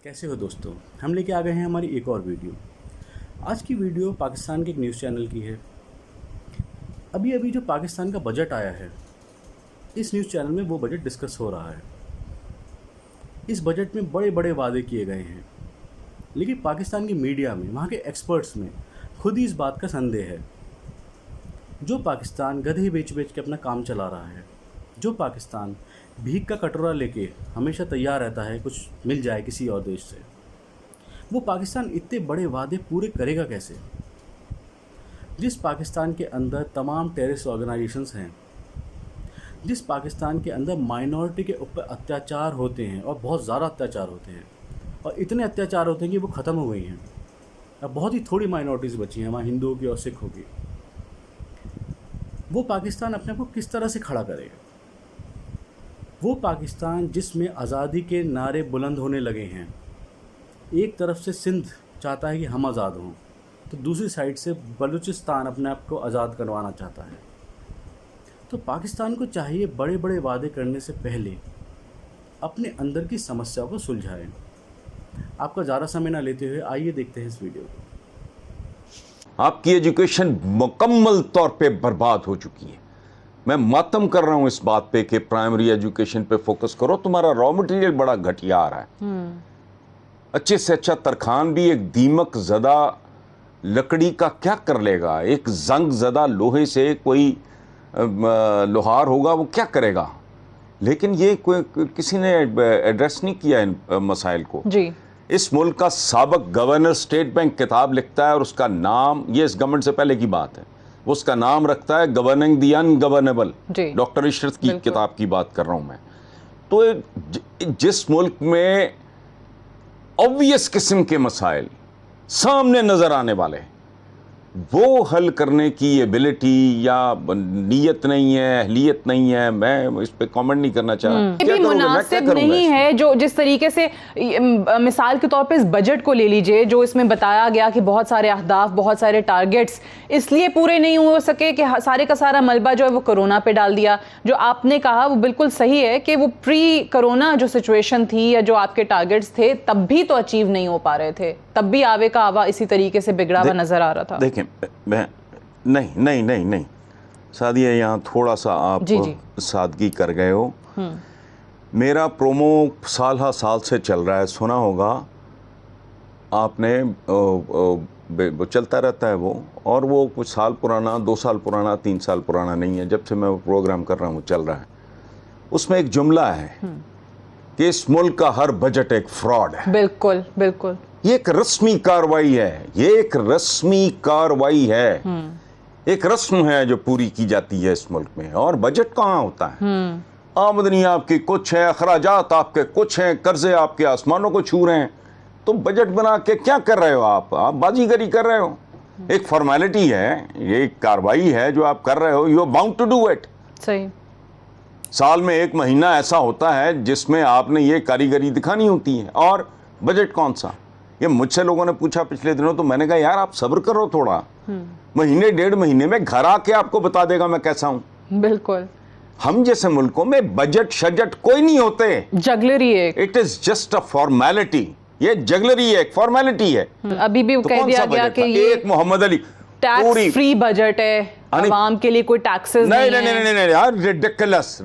कैसे हो दोस्तों। हम लेके आ गए हैं हमारी एक और वीडियो। आज की वीडियो पाकिस्तान के एक न्यूज़ चैनल की है। अभी अभी जो पाकिस्तान का बजट आया है, इस न्यूज़ चैनल में वो बजट डिस्कस हो रहा है। इस बजट में बड़े बड़े वादे किए गए हैं, लेकिन पाकिस्तान की मीडिया में, वहाँ के एक्सपर्ट्स में खुद ही इस बात का संदेह है। जो पाकिस्तान गधे बेच बेच के अपना काम चला रहा है, जो पाकिस्तान भीख का कटोरा लेके हमेशा तैयार रहता है कुछ मिल जाए किसी और देश से, वो पाकिस्तान इतने बड़े वादे पूरे करेगा कैसे? जिस पाकिस्तान के अंदर तमाम टेररिस्ट ऑर्गेनाइजेशंस हैं, जिस पाकिस्तान के अंदर माइनॉरिटी के ऊपर अत्याचार होते हैं और बहुत ज़्यादा अत्याचार होते हैं, और इतने अत्याचार होते हैं कि वो ख़त्म हो गई हैं। अब बहुत ही थोड़ी माइनॉरिटीज़ बची हैं वहाँ, हिंदुओं की और सिखों की। वो पाकिस्तान अपने आप को किस तरह से खड़ा करेगा? वो पाकिस्तान जिसमें आज़ादी के नारे बुलंद होने लगे हैं। एक तरफ से सिंध चाहता है कि हम आज़ाद हों, तो दूसरी साइड से बलूचिस्तान अपने आप को आज़ाद करवाना चाहता है। तो पाकिस्तान को चाहिए बड़े बड़े वादे करने से पहले अपने अंदर की समस्याओं को सुलझाएं। आपका ज़्यादा समय ना लेते हुए आइए देखते हैं इस वीडियो को। आपकी एजुकेशन मुकम्मल तौर पे बर्बाद हो चुकी है। मैं मातम कर रहा हूं इस बात पे कि प्राइमरी एजुकेशन पे फोकस करो। तुम्हारा रॉ मटेरियल बड़ा घटिया आ रहा है। अच्छे से अच्छा तरखान भी एक दीमक ज़दा लकड़ी का क्या कर लेगा? एक जंग ज़दा लोहे से कोई लोहार होगा, वो क्या करेगा? लेकिन ये कोई किसी ने एड्रेस नहीं किया इन मसाइल को जी। इस मुल्क का साबिक गवर्नर स्टेट बैंक किताब लिखता है और उसका नाम, ये इस गवर्नमेंट से पहले की बात है, वो उसका नाम रखता है governing the ungovernable. Doctor Ishrat की किताब की बात कर रहा हूं मैं। तो जिस मुल्क में ऑब्वियस किस्म के मसाइल सामने नजर आने वाले, वो हल करने की एबिलिटी या नीयत नहीं है, अहलियत नहीं है, मैं इस पे कमेंट नहीं करना चाह रहा। ये भी मुनासिब नहीं है जो जिस तरीके से मिसाल के तौर पे इस बजट को ले लीजिए, जो इसमें बताया गया कि बहुत सारे अहदाफ, बहुत सारे टारगेट्स इसलिए पूरे नहीं हो सके कि सारे का सारा मलबा जो है वो कोरोना पे डाल दिया। जो आपने कहा वो बिल्कुल सही है कि वो प्री कोरोना जो सिचुएशन थी या जो आपके टारगेट्स थे, तब भी तो अचीव नहीं हो पा रहे थे, तब भी आवे का आवा इसी तरीके से बिगड़ा हुआ नजर आ रहा था। देखें, मैं नहीं सादिया, यहाँ थोड़ा सा आप सादगी कर गए हो। मेरा प्रोमो साल हा साल से चल रहा है, सुना होगा आपने। वो चलता रहता है वो, और वो कुछ साल पुराना, 2 साल पुराना, 3 साल पुराना नहीं है, जब से मैं वो प्रोग्राम कर रहा हूँ चल रहा है। उसमें एक जुमला है कि इस मुल्क का हर बजट एक फ्रॉड है। बिल्कुल बिल्कुल, ये एक रस्मी कार्रवाई है, ये एक रस्मी कार्रवाई है, एक रस्म है जो पूरी की जाती है इस मुल्क में। और बजट कहाँ होता है? आमदनी आपकी कुछ है, अखराजात आपके कुछ हैं, कर्जे आपके आसमानों को छू रहे हैं। तो बजट बना के क्या कर रहे हो आप बाजीगरी कर रहे हो। एक फॉर्मेलिटी है, ये एक कार्रवाई है जो आप कर रहे हो। You are bound to do it. सही। साल में एक महीना ऐसा होता है जिसमें आपने ये कारीगरी दिखानी होती है। और बजट कौन सा? ये मुझसे लोगों ने पूछा पिछले दिनों, तो मैंने कहा यार आप सब्र करो थोड़ा, महीने 1.5 महीने में घर आके आपको बता देगा मैं कैसा हूं। बिल्कुल। हम जैसे मुल्कों में बजट शजट कोई नहीं होते, जगलरी है। It is just a formality. ये जगलरी है, एक फॉर्मेलिटी है। अभी भी तो कह दिया गया कि ये एक Mohammad Ali tax free budget है, आवाम के लिए कोई टैक्सेस नहीं यार, रिडिकुलस।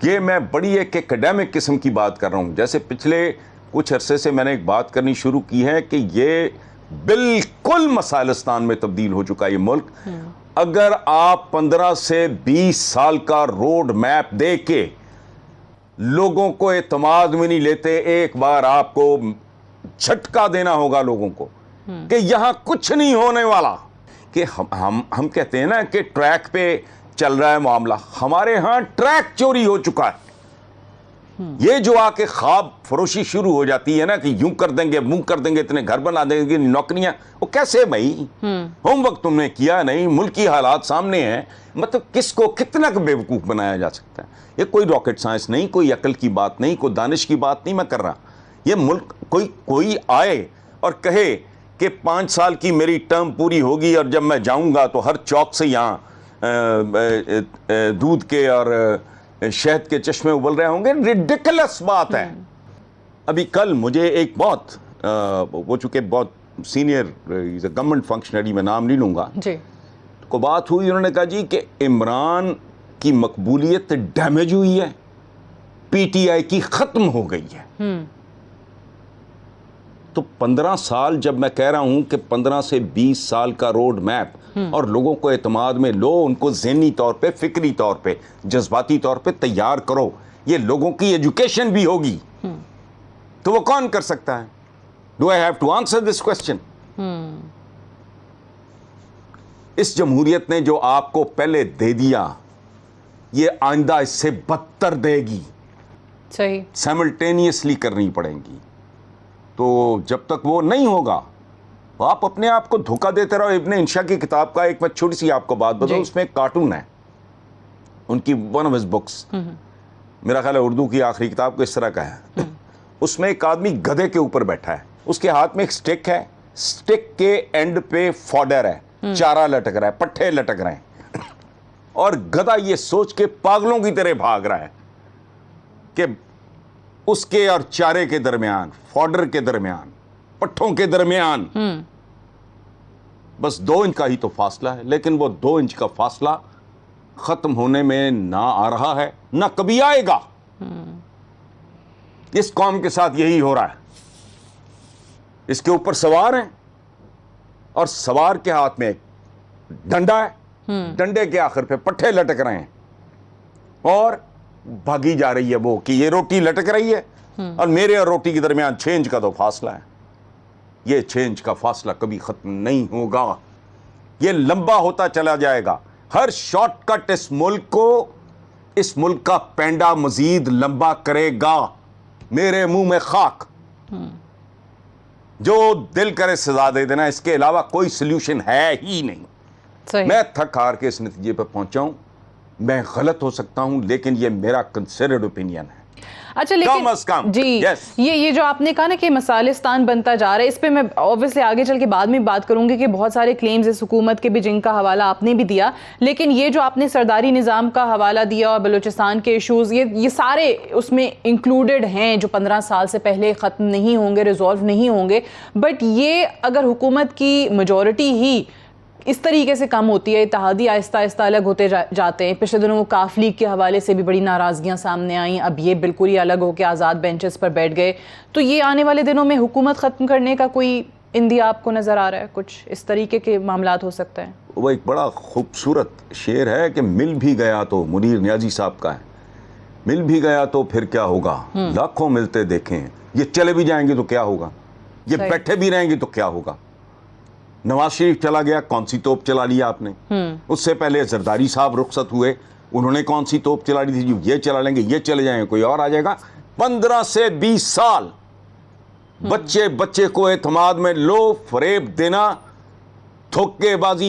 ये मैं बड़ी एक एकेडमिक किस्म की बात कर रहा हूं। जैसे पिछले कुछ अरसे से मैंने एक बात करनी शुरू की है कि ये बिल्कुल मसाइलिस्तान में तब्दील हो चुका है ये मुल्क। अगर आप 15 से 20 साल का रोड मैप दे के लोगों को एतमाद में नहीं लेते, एक बार आपको झटका देना होगा लोगों को कि यहां कुछ नहीं होने वाला। कि हम कहते हैं ना कि ट्रैक पे चल रहा है मामला, हमारे यहां ट्रैक चोरी हो चुका है। ये जो आके ख्वाब फरोशी शुरू हो जाती है ना कि यूं कर देंगे, मुंह कर देंगे, इतने घर बना देंगे, नौकरियां, वो कैसे भाई? होमवर्क तुमने किया नहीं, मुल्की हालात सामने हैं, मतलब किसको कितना बेवकूफ बनाया जा सकता है? ये कोई रॉकेट साइंस नहीं, कोई अकल की बात नहीं, कोई दानिश की बात नहीं मैं कर रहा। ये मुल्क कोई आए और कहे कि 5 साल की मेरी टर्म पूरी होगी और जब मैं जाऊंगा तो हर चौक से यहाँ दूध के और शहद के चश्मे उबल रहे होंगे, रिडिकुलस बात है। अभी कल मुझे एक बहुत वो चूंकि बहुत सीनियर गवर्नमेंट फंक्शनरी, में नाम नहीं लूंगा जी, को बात हुई, उन्होंने कहा जी कि इमरान की मकबूलियत डैमेज हुई है, पीटीआई की खत्म हो गई है। तो 15 साल, जब मैं कह रहा हूं कि 15 से 20 साल का रोड मैप और लोगों को एतमाद में लो, उनको ज़हनी तौर पे, फिक्री तौर पे, जज्बाती तौर पे तैयार करो, ये लोगों की एजुकेशन भी होगी, तो वो कौन कर सकता है? Do I have to answer this question? इस जमहूरियत ने जो आपको पहले दे दिया, ये आइंदा इससे बदतर देगी, सही, साइमल्टेनियसली करनी पड़ेंगी। तो जब तक वो नहीं होगा, तो आप अपने आप को धोखा देते रहो। इब्ने इंशा की किताब का एक मैं छोटी सी आपको बात बताऊं, उसमें एक कार्टून है उनकी, वन ऑफ हिज बुक्स, मेरा ख्याल है उर्दू की आखिरी किताब को इस तरह का है। उसमें एक आदमी गधे के ऊपर बैठा है, उसके हाथ में एक स्टिक है, स्टिक के एंड पे फॉडर है, चारा लटक रहा है, पट्टे लटक रहे हैं, और गधा ये सोच के पागलों की तरह भाग रहा है कि उसके और चारे के दरमियान, फॉडर के दरमियान, पट्टों के दरमियान बस 2 इंच का ही तो फासला है, लेकिन वो 2 इंच का फासला खत्म होने में ना आ रहा है, ना कभी आएगा। इस कौम के साथ यही हो रहा है। इसके ऊपर सवार हैं और सवार के हाथ में एक डंडा है, डंडे के आखिर पे पट्टे लटक रहे हैं और भागी जा रही है वो कि ये रोटी लटक रही है और मेरे और रोटी के दरमियान 6 इंच का तो फासला है। ये 6 इंच का फासला कभी खत्म नहीं होगा, ये लंबा होता चला जाएगा। हर शॉर्टकट इस मुल्क का पेंडा मजीद लंबा करेगा। मेरे मुंह में खाक, जो दिल करे सजा दे देना, इसके अलावा कोई सोल्यूशन है ही नहीं। सही। मैं थक हार के इस नतीजे पर पहुंचा हूं, मैं गलत हो सकता हूं, लेकिन ये मेरा कंसिडर्ड ओपिनियन है। अच्छा, लेकिन जी, ये जो आपने कहा ना कि मसालिस्तान बनता जा रहा है, इस पे मैं ऑब्वियसली आगे चल के बाद में बात करूंगी कि बहुत सारे क्लेम्स इस हुकूमत के भी, जिनका हवाला आपने भी दिया, लेकिन ये जो आपने सरदारी निज़ाम का हवाला दिया और बलूचिस्तान के इशूज़, ये सारे उसमें इंक्लूडेड हैं जो 15 साल से पहले ख़त्म नहीं होंगे, रिजॉल्व नहीं होंगे। बट ये अगर हुकूमत की मेजॉरिटी ही इस तरीके से कम होती है, इत्तेहादी आहिस्ता आहिस्ता अलग होते जाते हैं। पिछले दिनों वो काफ लीग के हवाले से भी बड़ी नाराज़गियाँ सामने आई, अब ये बिल्कुल ही अलग होकर आज़ाद बेंचेस पर बैठ गए। तो ये आने वाले दिनों में हुकूमत ख़त्म करने का कोई इंदिया आपको नज़र आ रहा है? कुछ इस तरीके के मामलात हो सकते हैं? वो एक बड़ा खूबसूरत शेर है कि मिल भी गया तो, मुनीर नियाजी साहब का है, मिल भी गया तो फिर क्या होगा, लाखों मिलते देखें, ये चले भी जाएंगे तो क्या होगा, ये बैठे भी रहेंगे तो क्या होगा। नवाज शरीफ चला गया, कौन सी तोप चला लिया आपने? उससे पहले जरदारी साहब रुखसत हुए, उन्होंने कौन सी तोप चला ली थी, जो ये चला लेंगे, ये चले जाएंगे, कोई और आ जाएगा। 15 से 20 साल बच्चे को एतमाद में लो, फरेब देना, धोखेबाजी